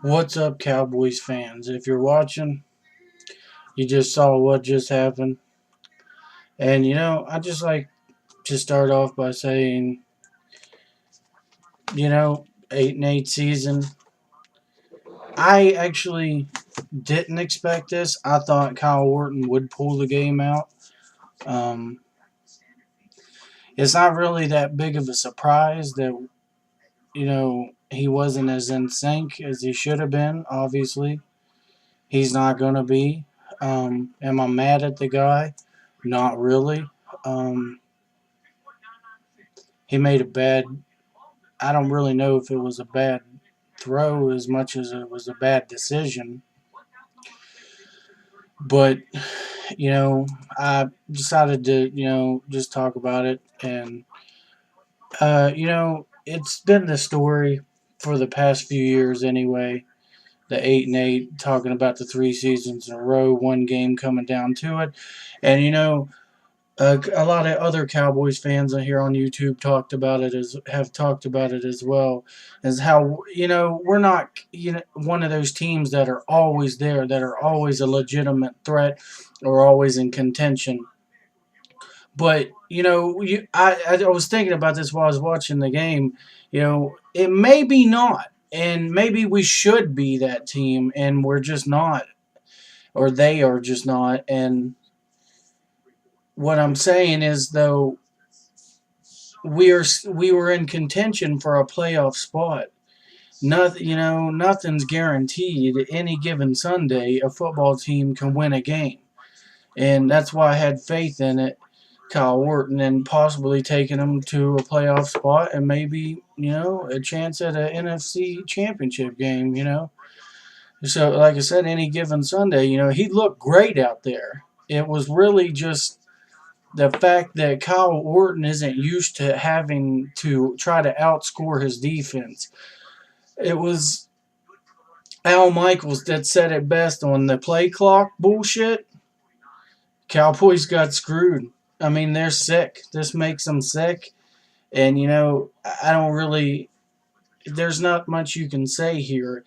What's up, Cowboys fans? If you're watching, you just saw what just happened. And I just like to start off by saying, 8-8 season. I actually didn't expect this. I thought Kyle Orton would pull the game out. Um, it's not really that big of a surprise that, he wasn't as in sync as he should have been, obviously. He's not going to be. Am I mad at the guy? Not really. Um, he made a bad. I don't really know if it was a bad throw as much as it was a bad decision. But I decided to just talk about it, and it's been the story for the past few years anyway. The 8-8, talking about the 3 seasons in a row, one game coming down to it, and a lot of other Cowboys fans here on YouTube have talked about it as well, as how we're not one of those teams that are always there, that are always a legitimate threat or always in contention. But I was thinking about this while I was watching the game. It may be not, and maybe we should be that team, and we're just not, or they are just not, and what I'm saying is, though, we were in contention for a playoff spot. Nothing's guaranteed. Any given Sunday, a football team can win a game, and that's why I had faith in it, Kyle Orton, and possibly taking them to a playoff spot and maybe a chance at an NFC Championship game. So like I said, any given Sunday, he looked great out there. It was really just the fact that Kyle Orton isn't used to having to try to outscore his defense. It was Al Michaels that said it best on the play clock bullshit. Cowboys got screwed. I mean, they're sick. This makes them sick. And, I don't really. There's not much you can say here.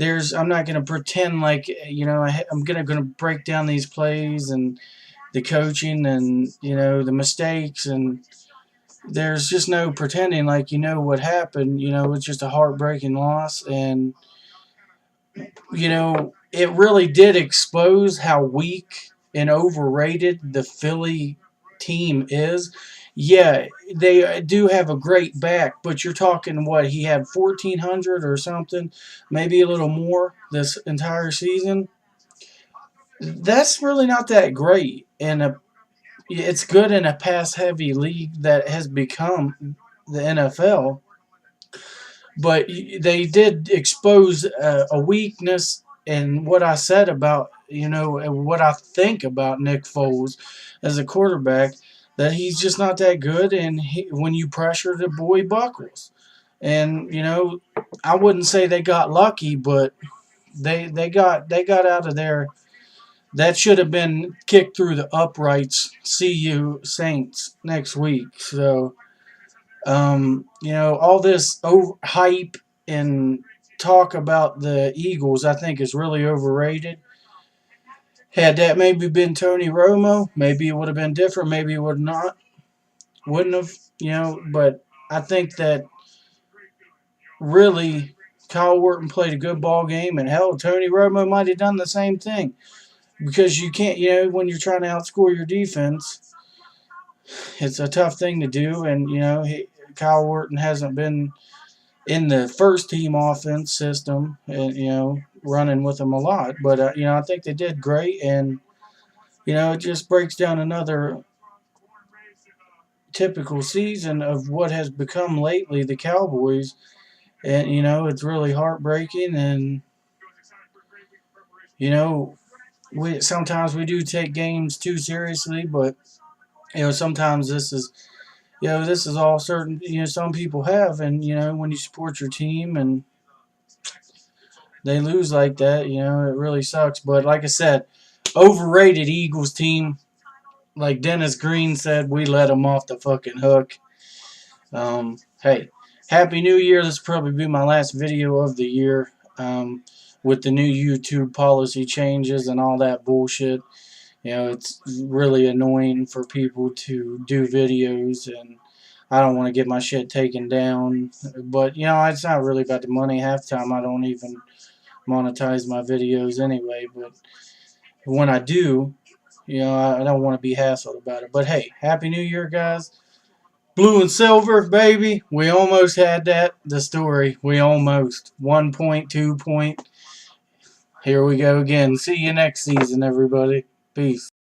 I'm not going to pretend like, I'm going to break down these plays and the coaching and the mistakes, and there's just no pretending like what happened. It's just a heartbreaking loss, and it really did expose how weak and overrated the Philly team is. Yeah, they do have a great back, but you're talking what, he had 1,400 or something, maybe a little more this entire season. That's really not that great, and it's good in a pass-heavy league that has become the NFL. But they did expose a weakness in what I said about, what I think about Nick Foles as a quarterback, that he's just not that good, and when you pressure the boy buckles. And, I wouldn't say they got lucky, but they got out of there. That should have been kicked through the uprights. See you, Saints, next week. So, all this hype and talk about the Eagles, I think, is really overrated. Had that maybe been Tony Romo, maybe it would have been different. Maybe it would not, wouldn't have. But I think that really Kyle Orton played a good ball game, and hell, Tony Romo might have done the same thing. Because you can't, when you're trying to outscore your defense, it's a tough thing to do. And, Kyle Orton hasn't been in the first team offense system and, running with them a lot. But, I think they did great. And, it just breaks down another typical season of what has become lately the Cowboys. And, it's really heartbreaking. And, sometimes we do take games too seriously, but sometimes this is all certain. Some people have, and when you support your team and they lose like that, it really sucks. But like I said, overrated Eagles team. Like Dennis Green said, we let them off the fucking hook. Hey, Happy New Year. This will probably be my last video of the year. with the new YouTube policy changes and all that bullshit. It's really annoying for people to do videos, and I don't want to get my shit taken down. But, it's not really about the money. Half the time I don't even monetize my videos anyway. But when I do, I don't want to be hassled about it. But hey, Happy New Year, guys. Blue and silver, baby. We almost had that. The story. We almost. 1 point, 2 point. Here we go again. See you next season, everybody. Peace.